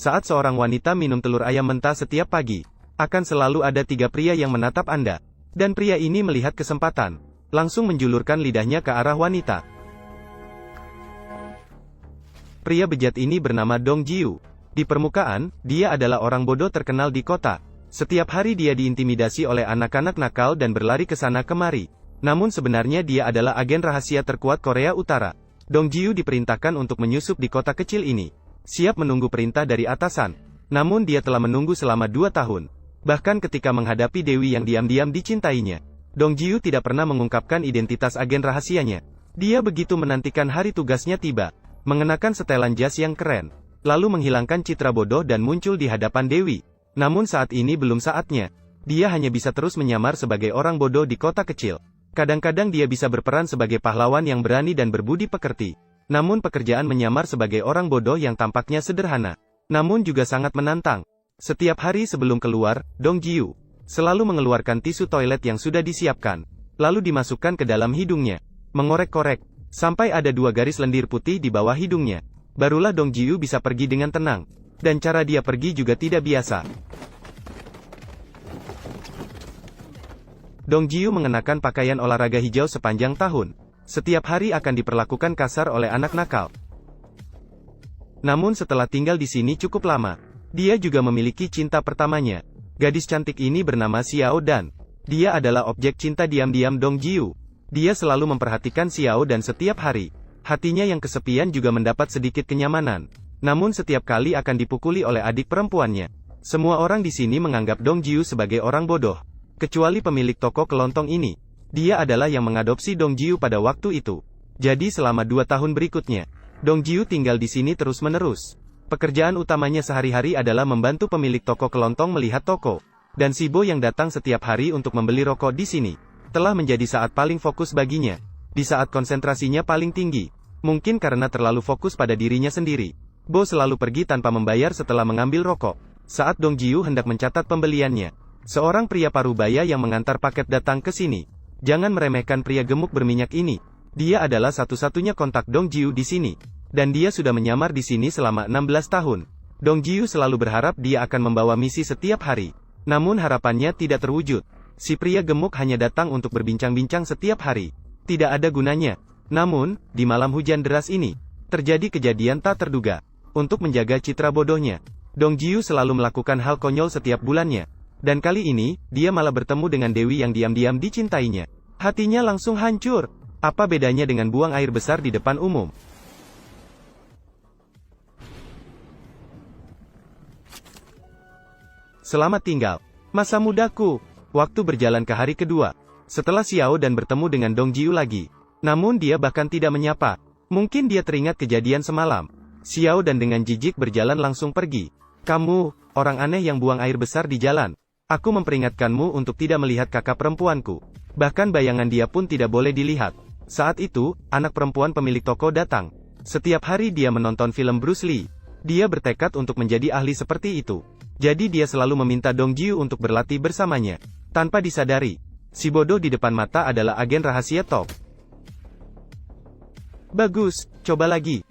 Saat seorang wanita minum telur ayam mentah setiap pagi, akan selalu ada 3 pria yang menatap Anda. Dan pria ini melihat kesempatan, langsung menjulurkan lidahnya ke arah wanita. Pria bejat ini bernama Dong Jiu. Di permukaan, dia adalah orang bodoh terkenal di kota. Setiap hari dia diintimidasi oleh anak-anak nakal dan berlari ke sana kemari. Namun sebenarnya dia adalah agen rahasia terkuat Korea Utara. Dong Jiu diperintahkan untuk menyusup di kota kecil ini. Siap menunggu perintah dari atasan. Namun dia telah menunggu selama 2 tahun. Bahkan ketika menghadapi Dewi yang diam-diam dicintainya, Dong Jiu tidak pernah mengungkapkan identitas agen rahasianya. Dia begitu menantikan hari tugasnya tiba, mengenakan setelan jas yang keren, lalu menghilangkan citra bodoh dan muncul di hadapan Dewi. Namun saat ini belum saatnya. Dia hanya bisa terus menyamar sebagai orang bodoh di kota kecil. Kadang-kadang dia bisa berperan sebagai pahlawan yang berani dan berbudi pekerti. Namun pekerjaan menyamar sebagai orang bodoh yang tampaknya sederhana, namun juga sangat menantang. Setiap hari sebelum keluar, Dong Jiu selalu mengeluarkan tisu toilet yang sudah disiapkan, lalu dimasukkan ke dalam hidungnya, mengorek-korek, sampai ada 2 garis lendir putih di bawah hidungnya. Barulah Dong Jiu bisa pergi dengan tenang. Dan cara dia pergi juga tidak biasa. Dong Jiu mengenakan pakaian olahraga hijau sepanjang tahun. Setiap hari akan diperlakukan kasar oleh anak nakal. Namun setelah tinggal di sini cukup lama, dia juga memiliki cinta pertamanya. Gadis cantik ini bernama Xiao Dan. Dia adalah objek cinta diam-diam Dong Jiu. Dia selalu memperhatikan Xiao Dan setiap hari. Hatinya yang kesepian juga mendapat sedikit kenyamanan. Namun setiap kali akan dipukuli oleh adik perempuannya. Semua orang di sini menganggap Dong Jiu sebagai orang bodoh. Kecuali pemilik toko kelontong ini. Dia adalah yang mengadopsi Dong Jiu pada waktu itu. Jadi selama 2 tahun berikutnya, Dong Jiu tinggal di sini terus-menerus. Pekerjaan utamanya sehari-hari adalah membantu pemilik toko kelontong melihat toko. Dan Sibo yang datang setiap hari untuk membeli rokok di sini, telah menjadi saat paling fokus baginya. Di saat konsentrasinya paling tinggi. Mungkin karena terlalu fokus pada dirinya sendiri. Bo selalu pergi tanpa membayar setelah mengambil rokok. Saat Dong Jiu hendak mencatat pembeliannya, seorang pria parubaya yang mengantar paket datang ke sini. Jangan meremehkan pria gemuk berminyak ini. Dia adalah satu-satunya kontak Dong Jiu di sini. Dan dia sudah menyamar di sini selama 16 tahun. Dong Jiu selalu berharap dia akan membawa misi setiap hari. Namun harapannya tidak terwujud. Si pria gemuk hanya datang untuk berbincang-bincang setiap hari. Tidak ada gunanya. Namun, di malam hujan deras ini, terjadi kejadian tak terduga. Untuk menjaga citra bodohnya, Dong Jiu selalu melakukan hal konyol setiap bulannya. Dan kali ini, dia malah bertemu dengan Dewi yang diam-diam dicintainya. Hatinya langsung hancur. Apa bedanya dengan buang air besar di depan umum? Selamat tinggal, masa mudaku. Waktu berjalan ke hari kedua. Setelah Xiao Dan bertemu dengan Dong Jiu lagi. Namun dia bahkan tidak menyapa. Mungkin dia teringat kejadian semalam. Xiao Dan dengan jijik berjalan langsung pergi. Kamu, orang aneh yang buang air besar di jalan. Aku memperingatkanmu untuk tidak melihat kakak perempuanku. Bahkan bayangan dia pun tidak boleh dilihat. Saat itu, anak perempuan pemilik toko datang. Setiap hari dia menonton film Bruce Lee. Dia bertekad untuk menjadi ahli seperti itu. Jadi dia selalu meminta Dong Jiu untuk berlatih bersamanya. Tanpa disadari, si bodoh di depan mata adalah agen rahasia top. Bagus, coba lagi.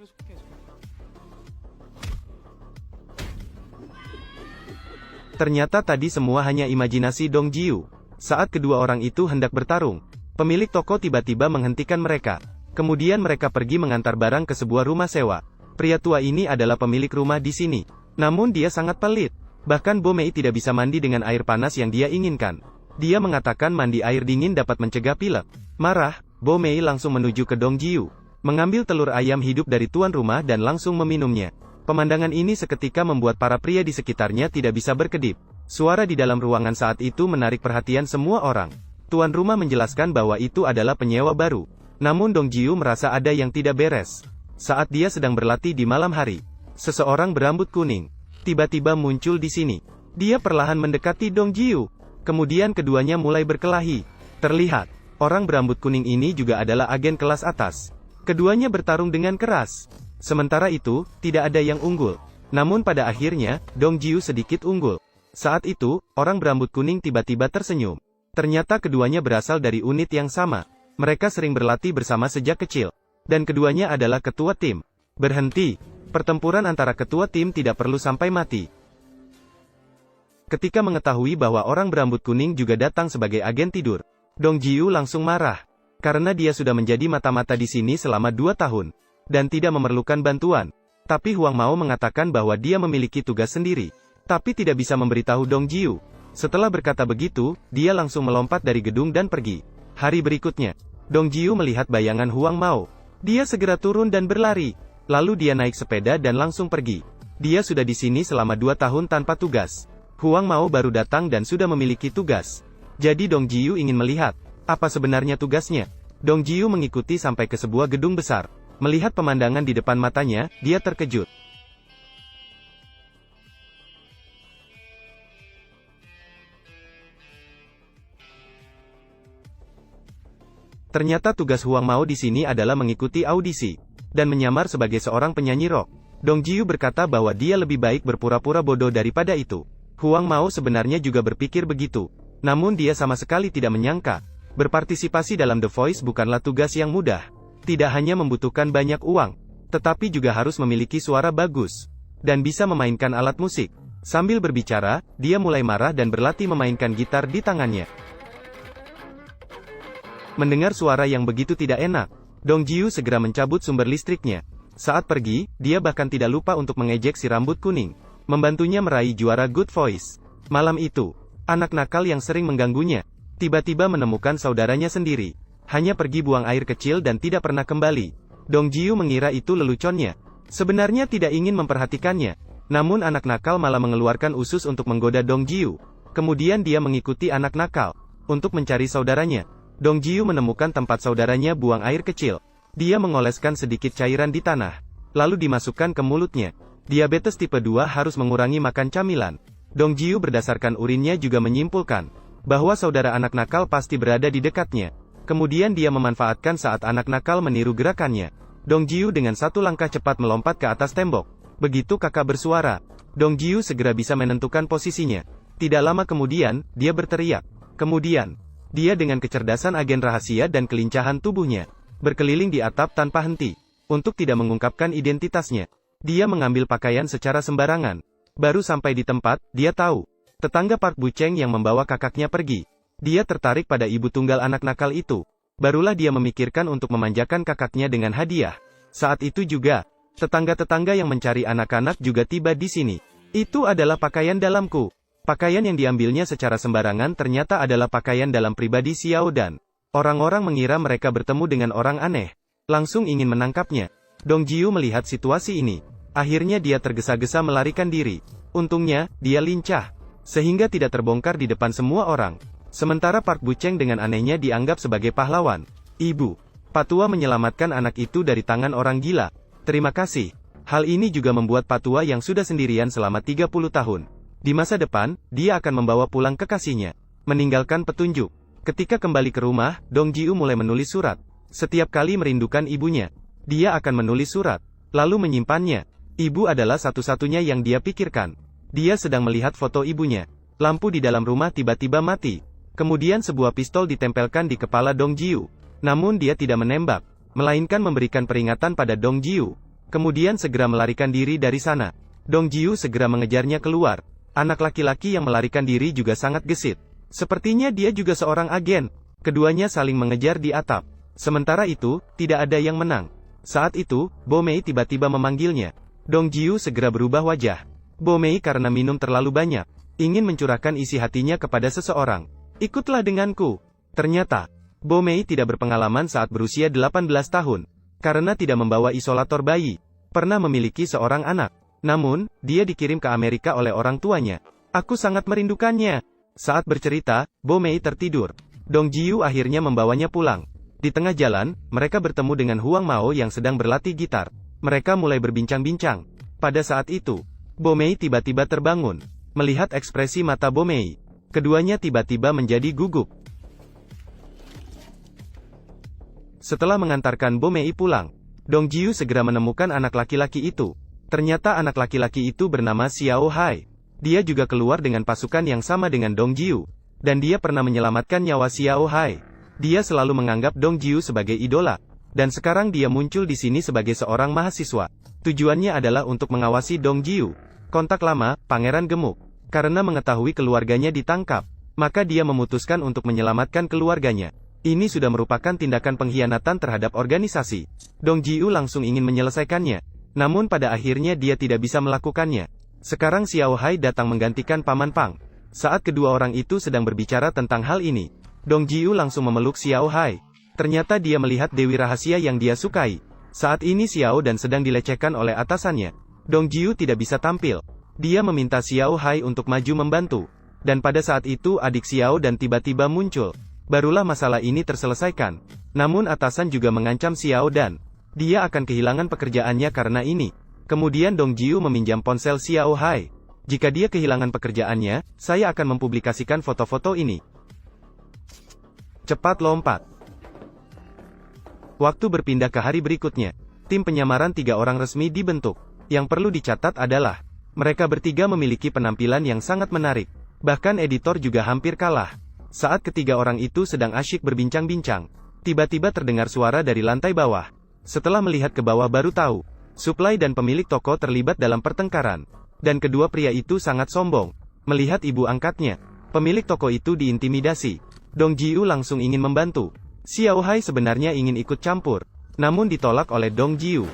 Ternyata tadi semua hanya imajinasi Dong Jiu. Saat kedua orang itu hendak bertarung, pemilik toko tiba-tiba menghentikan mereka. Kemudian mereka pergi mengantar barang ke sebuah rumah sewa. Pria tua ini adalah pemilik rumah di sini. Namun dia sangat pelit. Bahkan Bo Mei tidak bisa mandi dengan air panas yang dia inginkan. Dia mengatakan mandi air dingin dapat mencegah pilek. Marah, Bo Mei langsung menuju ke Dong Jiu, mengambil telur ayam hidup dari tuan rumah dan langsung meminumnya. Pemandangan ini seketika membuat para pria di sekitarnya tidak bisa berkedip. Suara di dalam ruangan saat itu menarik perhatian semua orang. Tuan rumah menjelaskan bahwa itu adalah penyewa baru. Namun Dong Jiu merasa ada yang tidak beres. Saat dia sedang berlatih di malam hari, seseorang berambut kuning tiba-tiba muncul di sini. Dia perlahan mendekati Dong Jiu. Kemudian keduanya mulai berkelahi. Terlihat, orang berambut kuning ini juga adalah agen kelas atas. Keduanya bertarung dengan keras. Sementara itu, tidak ada yang unggul. Namun pada akhirnya, Dong Jiu sedikit unggul. Saat itu, orang berambut kuning tiba-tiba tersenyum. Ternyata keduanya berasal dari unit yang sama. Mereka sering berlatih bersama sejak kecil. Dan keduanya adalah ketua tim. Berhenti. Pertempuran antara ketua tim tidak perlu sampai mati. Ketika mengetahui bahwa orang berambut kuning juga datang sebagai agen tidur, Dong Jiu langsung marah. Karena dia sudah menjadi mata-mata di sini selama 2 tahun, dan tidak memerlukan bantuan. Tapi Huang Mao mengatakan bahwa dia memiliki tugas sendiri, tapi tidak bisa memberitahu Dong Jiu. Setelah berkata begitu, dia langsung melompat dari gedung dan pergi. Hari berikutnya, Dong Jiu melihat bayangan Huang Mao. Dia segera turun dan berlari. Lalu dia naik sepeda dan langsung pergi. Dia sudah di sini selama 2 tahun tanpa tugas. Huang Mao baru datang dan sudah memiliki tugas. Jadi Dong Jiu ingin melihat, apa sebenarnya tugasnya. Dong Jiu mengikuti sampai ke sebuah gedung besar. Melihat pemandangan di depan matanya, dia terkejut. Ternyata tugas Huang Mao di sini adalah mengikuti audisi, dan menyamar sebagai seorang penyanyi rock. Dong Jiu berkata bahwa dia lebih baik berpura-pura bodoh daripada itu. Huang Mao sebenarnya juga berpikir begitu. Namun dia sama sekali tidak menyangka, berpartisipasi dalam The Voice bukanlah tugas yang mudah. Tidak hanya membutuhkan banyak uang, tetapi juga harus memiliki suara bagus, dan bisa memainkan alat musik. Sambil berbicara, dia mulai marah dan berlatih memainkan gitar di tangannya. Mendengar suara yang begitu tidak enak, Dong Jiu segera mencabut sumber listriknya. Saat pergi, dia bahkan tidak lupa untuk mengejek si rambut kuning, membantunya meraih juara Good Voice. Malam itu, anak nakal yang sering mengganggunya, tiba-tiba menemukan saudaranya sendiri. Hanya pergi buang air kecil dan tidak pernah kembali. Dong Jiu mengira itu leluconnya. Sebenarnya tidak ingin memperhatikannya. Namun anak nakal malah mengeluarkan usus untuk menggoda Dong Jiu. Kemudian dia mengikuti anak nakal untuk mencari saudaranya. Dong Jiu menemukan tempat saudaranya buang air kecil. Dia mengoleskan sedikit cairan di tanah, lalu dimasukkan ke mulutnya. Diabetes tipe 2 harus mengurangi makan camilan. Dong Jiu berdasarkan urinnya juga menyimpulkan bahwa saudara anak nakal pasti berada di dekatnya. Kemudian dia memanfaatkan saat anak nakal meniru gerakannya. Dong Jiu dengan satu langkah cepat melompat ke atas tembok. Begitu kakak bersuara, Dong Jiu segera bisa menentukan posisinya. Tidak lama kemudian, dia berteriak. Kemudian, dia dengan kecerdasan agen rahasia dan kelincahan tubuhnya, berkeliling di atap tanpa henti. Untuk tidak mengungkapkan identitasnya, dia mengambil pakaian secara sembarangan. Baru sampai di tempat, dia tahu, tetangga Park Bu-cheng yang membawa kakaknya pergi. Dia tertarik pada ibu tunggal anak nakal itu. Barulah dia memikirkan untuk memanjakan kakaknya dengan hadiah. Saat itu juga, tetangga-tetangga yang mencari anak-anak juga tiba di sini. Itu adalah pakaian dalamku. Pakaian yang diambilnya secara sembarangan ternyata adalah pakaian dalam pribadi Xiao Dan. Orang-orang mengira mereka bertemu dengan orang aneh. Langsung ingin menangkapnya. Dong Jiu melihat situasi ini. Akhirnya dia tergesa-gesa melarikan diri. Untungnya, dia lincah, sehingga tidak terbongkar di depan semua orang. Sementara Park Bu-cheng dengan anehnya dianggap sebagai pahlawan. Ibu, Patua menyelamatkan anak itu dari tangan orang gila. Terima kasih. Hal ini juga membuat Patua yang sudah sendirian selama 30 tahun. Di masa depan, dia akan membawa pulang kekasihnya. Meninggalkan petunjuk. Ketika kembali ke rumah, Dong Jiu mulai menulis surat. Setiap kali merindukan ibunya, dia akan menulis surat, lalu menyimpannya. Ibu adalah satu-satunya yang dia pikirkan. Dia sedang melihat foto ibunya. Lampu di dalam rumah tiba-tiba mati. Kemudian sebuah pistol ditempelkan di kepala Dong Jiu. Namun dia tidak menembak, melainkan memberikan peringatan pada Dong Jiu. Kemudian segera melarikan diri dari sana. Dong Jiu segera mengejarnya keluar. Anak laki-laki yang melarikan diri juga sangat gesit. Sepertinya dia juga seorang agen. Keduanya saling mengejar di atap. Sementara itu, tidak ada yang menang. Saat itu, Bo Mei tiba-tiba memanggilnya. Dong Jiu segera berubah wajah. Bo Mei karena minum terlalu banyak, ingin mencurahkan isi hatinya kepada seseorang. Ikutlah denganku. Ternyata, Bo Mei tidak berpengalaman saat berusia 18 tahun. Karena tidak membawa isolator bayi. Pernah memiliki seorang anak. Namun, dia dikirim ke Amerika oleh orang tuanya. Aku sangat merindukannya. Saat bercerita, Bo Mei tertidur. Dong Jiu akhirnya membawanya pulang. Di tengah jalan, mereka bertemu dengan Huang Mao yang sedang berlatih gitar. Mereka mulai berbincang-bincang. Pada saat itu, Bo Mei tiba-tiba terbangun. Melihat ekspresi mata Bo Mei, keduanya tiba-tiba menjadi gugup. Setelah mengantarkan Bo Mei pulang, Dong Jiu segera menemukan anak laki-laki itu. Ternyata anak laki-laki itu bernama Xiao Hai. Dia juga keluar dengan pasukan yang sama dengan Dong Jiu. Dan dia pernah menyelamatkan nyawa Xiao Hai. Dia selalu menganggap Dong Jiu sebagai idola. Dan sekarang dia muncul di sini sebagai seorang mahasiswa. Tujuannya adalah untuk mengawasi Dong Jiu. Kontak lama, Pangeran Gemuk. Karena mengetahui keluarganya ditangkap, maka dia memutuskan untuk menyelamatkan keluarganya. Ini sudah merupakan tindakan pengkhianatan terhadap organisasi. Dong Jiu langsung ingin menyelesaikannya. Namun pada akhirnya dia tidak bisa melakukannya. Sekarang Xiao Hai datang menggantikan Paman Pang. Saat kedua orang itu sedang berbicara tentang hal ini, Dong Jiu langsung memeluk Xiao Hai. Ternyata dia melihat Dewi Rahasia yang dia sukai. Saat ini Xiao Dan sedang dilecehkan oleh atasannya. Dong Jiu tidak bisa tampil. Dia meminta Xiao Hai untuk maju membantu. Dan pada saat itu adik Xiao Dan tiba-tiba muncul. Barulah masalah ini terselesaikan. Namun atasan juga mengancam Xiao Dan. Dia akan kehilangan pekerjaannya karena ini. Kemudian Dong Jiu meminjam ponsel Xiao Hai. Jika dia kehilangan pekerjaannya, saya akan mempublikasikan foto-foto ini. Cepat lompat. Waktu berpindah ke hari berikutnya. Tim penyamaran 3 orang resmi dibentuk. Yang perlu dicatat adalah, mereka bertiga memiliki penampilan yang sangat menarik. Bahkan editor juga hampir kalah. Saat ketiga orang itu sedang asyik berbincang-bincang, tiba-tiba terdengar suara dari lantai bawah. Setelah melihat ke bawah baru tahu, Supply dan pemilik toko terlibat dalam pertengkaran. Dan kedua pria itu sangat sombong. Melihat ibu angkatnya, pemilik toko itu diintimidasi. Dong Jiu langsung ingin membantu. Xiao Hai sebenarnya ingin ikut campur, namun ditolak oleh Dong Jiu.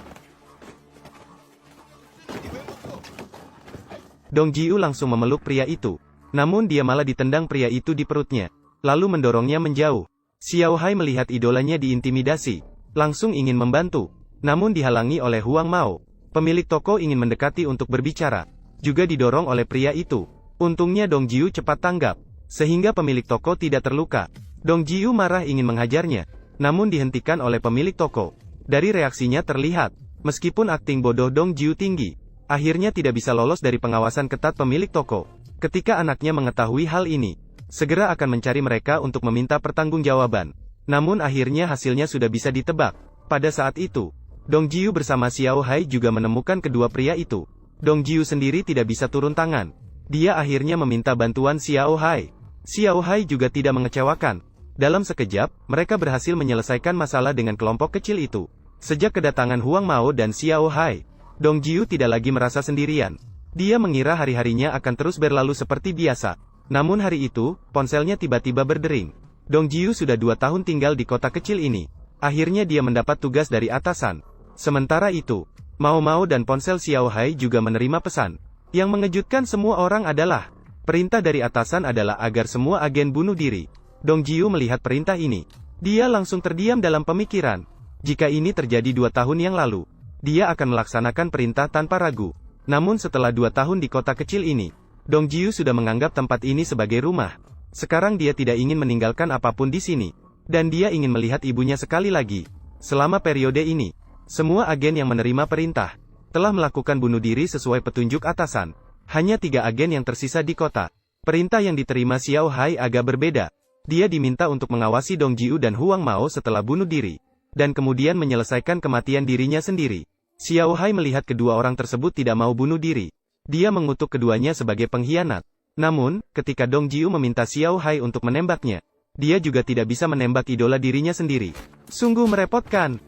Dong Jiu langsung memeluk pria itu. Namun dia malah ditendang pria itu di perutnya, lalu mendorongnya menjauh. Xiao Hai melihat idolanya diintimidasi, langsung ingin membantu, namun dihalangi oleh Huang Mao. Pemilik toko ingin mendekati untuk berbicara, juga didorong oleh pria itu. Untungnya Dong Jiu cepat tanggap, sehingga pemilik toko tidak terluka. Dong Jiu marah ingin menghajarnya, namun dihentikan oleh pemilik toko. Dari reaksinya terlihat, meskipun akting bodoh Dong Jiu tinggi, akhirnya tidak bisa lolos dari pengawasan ketat pemilik toko. Ketika anaknya mengetahui hal ini, segera akan mencari mereka untuk meminta pertanggungjawaban. Namun akhirnya hasilnya sudah bisa ditebak. Pada saat itu, Dong Jiu bersama Xiao Hai juga menemukan kedua pria itu. Dong Jiu sendiri tidak bisa turun tangan. Dia akhirnya meminta bantuan Xiao Hai. Xiao Hai juga tidak mengecewakan. Dalam sekejap, mereka berhasil menyelesaikan masalah dengan kelompok kecil itu. Sejak kedatangan Huang Mao dan Xiao Hai, Dong Jiu tidak lagi merasa sendirian. Dia mengira hari-harinya akan terus berlalu seperti biasa. Namun hari itu, ponselnya tiba-tiba berdering. Dong Jiu sudah 2 tahun tinggal di kota kecil ini. Akhirnya dia mendapat tugas dari atasan. Sementara itu, Mao Mao dan ponsel Xiao Hai juga menerima pesan. Yang mengejutkan semua orang adalah, perintah dari atasan adalah agar semua agen bunuh diri. Dong Jiu melihat perintah ini. Dia langsung terdiam dalam pemikiran. Jika ini terjadi 2 tahun yang lalu, dia akan melaksanakan perintah tanpa ragu. Namun setelah 2 tahun di kota kecil ini, Dong Jiu sudah menganggap tempat ini sebagai rumah. Sekarang dia tidak ingin meninggalkan apapun di sini. Dan dia ingin melihat ibunya sekali lagi. Selama periode ini, semua agen yang menerima perintah telah melakukan bunuh diri sesuai petunjuk atasan. Hanya 3 agen yang tersisa di kota. Perintah yang diterima Xiao Hai agak berbeda. Dia diminta untuk mengawasi Dong Jiu dan Huang Mao setelah bunuh diri, dan kemudian menyelesaikan kematian dirinya sendiri. Xiao Hai melihat kedua orang tersebut tidak mau bunuh diri. Dia mengutuk keduanya sebagai pengkhianat. Namun, ketika Dong Jiu meminta Xiao Hai untuk menembaknya, dia juga tidak bisa menembak idola dirinya sendiri. Sungguh merepotkan.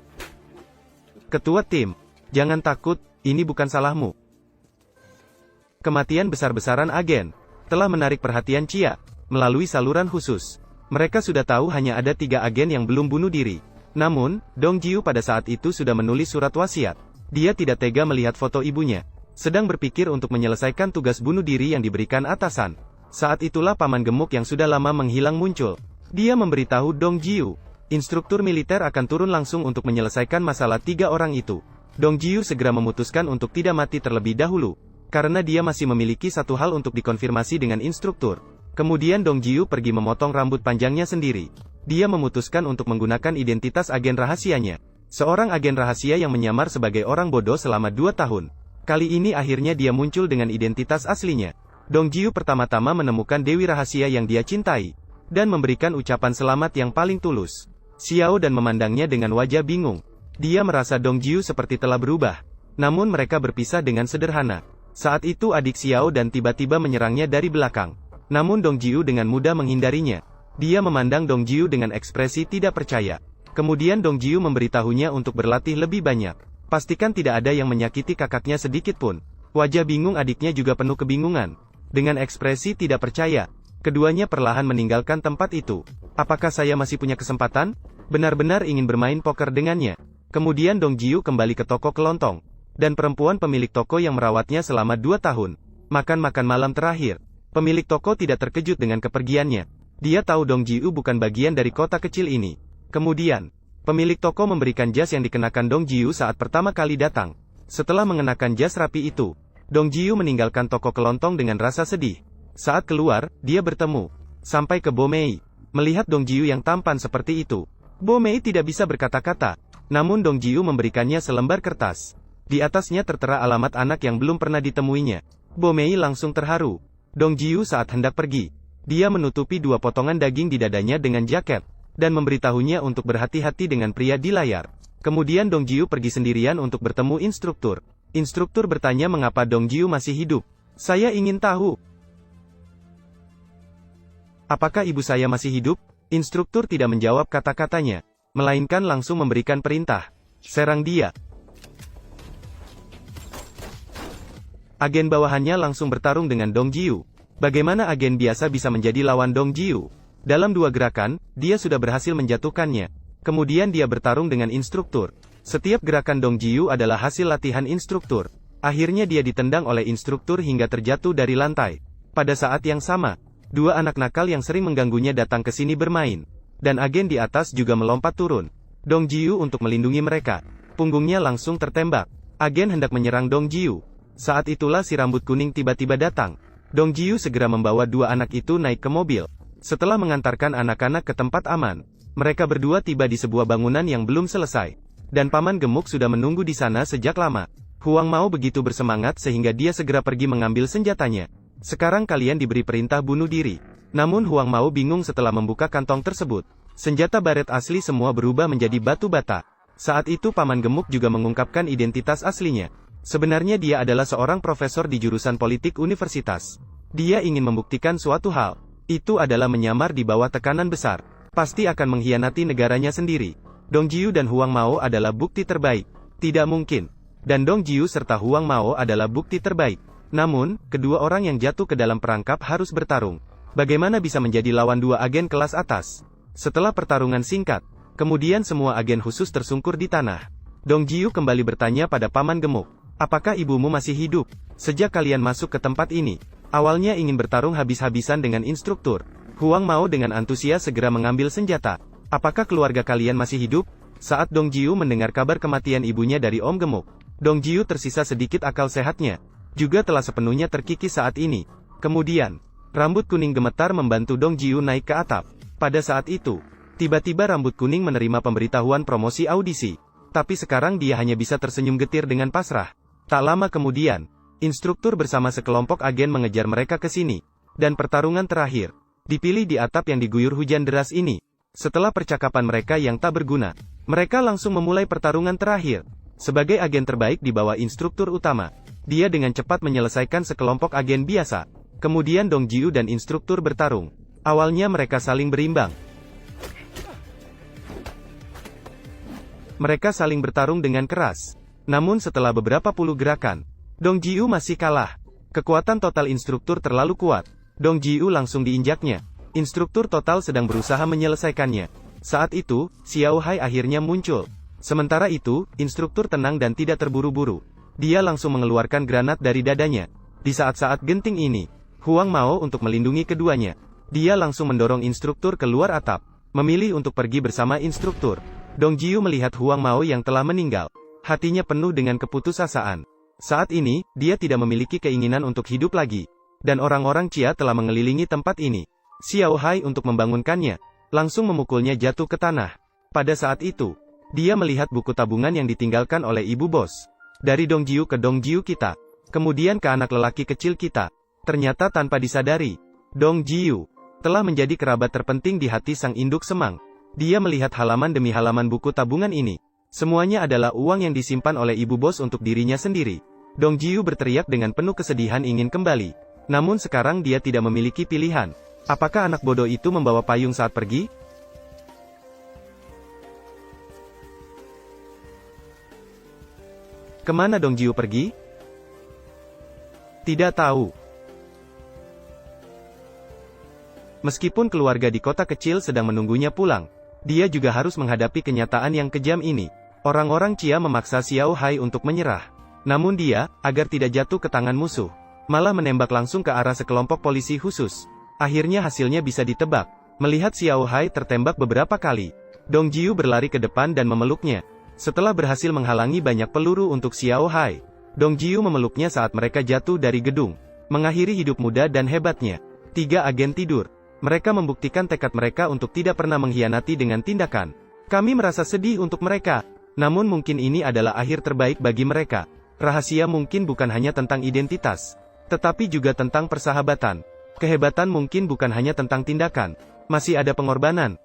Ketua tim, jangan takut, ini bukan salahmu. Kematian besar-besaran agen telah menarik perhatian Chia melalui saluran khusus. Mereka sudah tahu hanya ada 3 agen yang belum bunuh diri. Namun, Dong Jiu pada saat itu sudah menulis surat wasiat. Dia tidak tega melihat foto ibunya sedang berpikir untuk menyelesaikan tugas bunuh diri yang diberikan atasan. Saat itulah Paman Gemuk yang sudah lama menghilang muncul. Dia memberitahu Dong Jiu, instruktur militer akan turun langsung untuk menyelesaikan masalah 3 orang itu. Dong Jiu segera memutuskan untuk tidak mati terlebih dahulu, karena dia masih memiliki satu hal untuk dikonfirmasi dengan instruktur. Kemudian Dong Jiu pergi memotong rambut panjangnya sendiri. Dia memutuskan untuk menggunakan identitas agen rahasianya. Seorang agen rahasia yang menyamar sebagai orang bodoh selama 2 tahun. Kali ini akhirnya dia muncul dengan identitas aslinya. Dong Jiu pertama-tama menemukan Dewi Rahasia yang dia cintai, dan memberikan ucapan selamat yang paling tulus. Xiao Dan memandangnya dengan wajah bingung. Dia merasa Dong Jiu seperti telah berubah. Namun mereka berpisah dengan sederhana. Saat itu adik Xiao Dan tiba-tiba menyerangnya dari belakang. Namun Dong Jiu dengan mudah menghindarinya. Dia memandang Dong Jiu dengan ekspresi tidak percaya. Kemudian Dong Jiu memberitahunya untuk berlatih lebih banyak. Pastikan tidak ada yang menyakiti kakaknya sedikit pun. Wajah bingung adiknya juga penuh kebingungan. Dengan ekspresi tidak percaya, keduanya perlahan meninggalkan tempat itu. Apakah saya masih punya kesempatan? Benar-benar ingin bermain poker dengannya. Kemudian Dong Jiu kembali ke toko kelontong. Dan perempuan pemilik toko yang merawatnya selama 2 tahun. Makan-makan malam terakhir. Pemilik toko tidak terkejut dengan kepergiannya. Dia tahu Dong Jiu bukan bagian dari kota kecil ini. Kemudian, pemilik toko memberikan jas yang dikenakan Dong Jiu saat pertama kali datang. Setelah mengenakan jas rapi itu, Dong Jiu meninggalkan toko kelontong dengan rasa sedih. Saat keluar, dia bertemu. Sampai ke Bo Mei. Melihat Dong Jiu yang tampan seperti itu, Bo Mei tidak bisa berkata-kata. Namun Dong Jiu memberikannya selembar kertas. Di atasnya tertera alamat anak yang belum pernah ditemuinya. Bo Mei langsung terharu. Dong Jiu saat hendak pergi, dia menutupi 2 potongan daging di dadanya dengan jaket, dan memberitahunya untuk berhati-hati dengan pria di layar. Kemudian Dong Jiu pergi sendirian untuk bertemu instruktur. Instruktur bertanya mengapa Dong Jiu masih hidup. Saya ingin tahu. Apakah ibu saya masih hidup? Instruktur tidak menjawab kata-katanya, melainkan langsung memberikan perintah. Serang dia. Agen bawahannya langsung bertarung dengan Dong Jiu. Bagaimana agen biasa bisa menjadi lawan Dong Jiu? Dalam 2 gerakan, dia sudah berhasil menjatuhkannya. Kemudian dia bertarung dengan instruktur. Setiap gerakan Dong Jiu adalah hasil latihan instruktur. Akhirnya dia ditendang oleh instruktur hingga terjatuh dari lantai. Pada saat yang sama, 2 anak nakal yang sering mengganggunya datang ke sini bermain. Dan agen di atas juga melompat turun. Dong Jiu untuk melindungi mereka. Punggungnya langsung tertembak. Agen hendak menyerang Dong Jiu. Saat itulah si rambut kuning tiba-tiba datang. Dong Jiu segera membawa 2 anak itu naik ke mobil. Setelah mengantarkan anak-anak ke tempat aman, mereka berdua tiba di sebuah bangunan yang belum selesai. Dan Paman Gemuk sudah menunggu di sana sejak lama. Huang Mao begitu bersemangat sehingga dia segera pergi mengambil senjatanya. Sekarang kalian diberi perintah bunuh diri. Namun Huang Mao bingung setelah membuka kantong tersebut. Senjata baret asli semua berubah menjadi batu bata. Saat itu Paman Gemuk juga mengungkapkan identitas aslinya. Sebenarnya dia adalah seorang profesor di jurusan politik universitas. Dia ingin membuktikan suatu hal. Itu adalah menyamar di bawah tekanan besar. Pasti akan mengkhianati negaranya sendiri. Dong Jiu dan Huang Mao adalah bukti terbaik. Tidak mungkin. Dan Dong Jiu serta Huang Mao adalah bukti terbaik. Namun, kedua orang yang jatuh ke dalam perangkap harus bertarung. Bagaimana bisa menjadi lawan 2 agen kelas atas? Setelah pertarungan singkat, kemudian semua agen khusus tersungkur di tanah. Dong Jiu kembali bertanya pada Paman Gemuk. Apakah ibumu masih hidup? Sejak kalian masuk ke tempat ini, awalnya ingin bertarung habis-habisan dengan instruktur. Huang Mao dengan antusias segera mengambil senjata. Apakah keluarga kalian masih hidup? Saat Dong Jiu mendengar kabar kematian ibunya dari Om Gemuk, Dong Jiu tersisa sedikit akal sehatnya. Juga telah sepenuhnya terkikis saat ini. Kemudian, rambut kuning gemetar membantu Dong Jiu naik ke atap. Pada saat itu, tiba-tiba rambut kuning menerima pemberitahuan promosi audisi. Tapi sekarang dia hanya bisa tersenyum getir dengan pasrah. Tak lama kemudian, instruktur bersama sekelompok agen mengejar mereka ke sini. Dan pertarungan terakhir, dipilih di atap yang diguyur hujan deras ini. Setelah percakapan mereka yang tak berguna, mereka langsung memulai pertarungan terakhir. Sebagai agen terbaik di bawah instruktur utama, dia dengan cepat menyelesaikan sekelompok agen biasa. Kemudian Dong Jiu dan instruktur bertarung. Awalnya mereka saling berimbang. Mereka saling bertarung dengan keras. Namun setelah beberapa puluh gerakan, Dong Jiu masih kalah. Kekuatan total instruktur terlalu kuat. Dong Jiu langsung diinjaknya. Instruktur total sedang berusaha menyelesaikannya. Saat itu, Xiao Hai akhirnya muncul. Sementara itu, instruktur tenang dan tidak terburu-buru. Dia langsung mengeluarkan granat dari dadanya. Di saat-saat genting ini, Huang Mao untuk melindungi keduanya. Dia langsung mendorong instruktur keluar atap, memilih untuk pergi bersama instruktur. Dong Jiu melihat Huang Mao yang telah meninggal. Hatinya penuh dengan keputusasaan. Saat ini, dia tidak memiliki keinginan untuk hidup lagi. Dan orang-orang Chia telah mengelilingi tempat ini. Xiao Hai untuk membangunkannya, langsung memukulnya jatuh ke tanah. Pada saat itu, dia melihat buku tabungan yang ditinggalkan oleh ibu bos. Dari Dong Jiu ke Dong Jiu kita, kemudian ke anak lelaki kecil kita. Ternyata tanpa disadari, Dong Jiu telah menjadi kerabat terpenting di hati sang induk semang. Dia melihat halaman demi halaman buku tabungan ini. Semuanya adalah uang yang disimpan oleh ibu bos untuk dirinya sendiri. Dong Jiu berteriak dengan penuh kesedihan ingin kembali. Namun sekarang dia tidak memiliki pilihan. Apakah anak bodoh itu membawa payung saat pergi? Kemana Dong Jiu pergi? Tidak tahu. Meskipun keluarga di kota kecil sedang menunggunya pulang, dia juga harus menghadapi kenyataan yang kejam ini. Orang-orang Chia memaksa Xiao Hai untuk menyerah. Namun dia, agar tidak jatuh ke tangan musuh, malah menembak langsung ke arah sekelompok polisi khusus. Akhirnya hasilnya bisa ditebak. Melihat Xiao Hai tertembak beberapa kali, Dong Jiu berlari ke depan dan memeluknya. Setelah berhasil menghalangi banyak peluru untuk Xiao Hai, Dong Jiu memeluknya saat mereka jatuh dari gedung. Mengakhiri hidup muda dan hebatnya. 3 agen tidur. Mereka membuktikan tekad mereka untuk tidak pernah mengkhianati dengan tindakan. Kami merasa sedih untuk mereka. Namun mungkin ini adalah akhir terbaik bagi mereka. Rahasia mungkin bukan hanya tentang identitas, tetapi juga tentang persahabatan. Kehebatan mungkin bukan hanya tentang tindakan. Masih ada pengorbanan.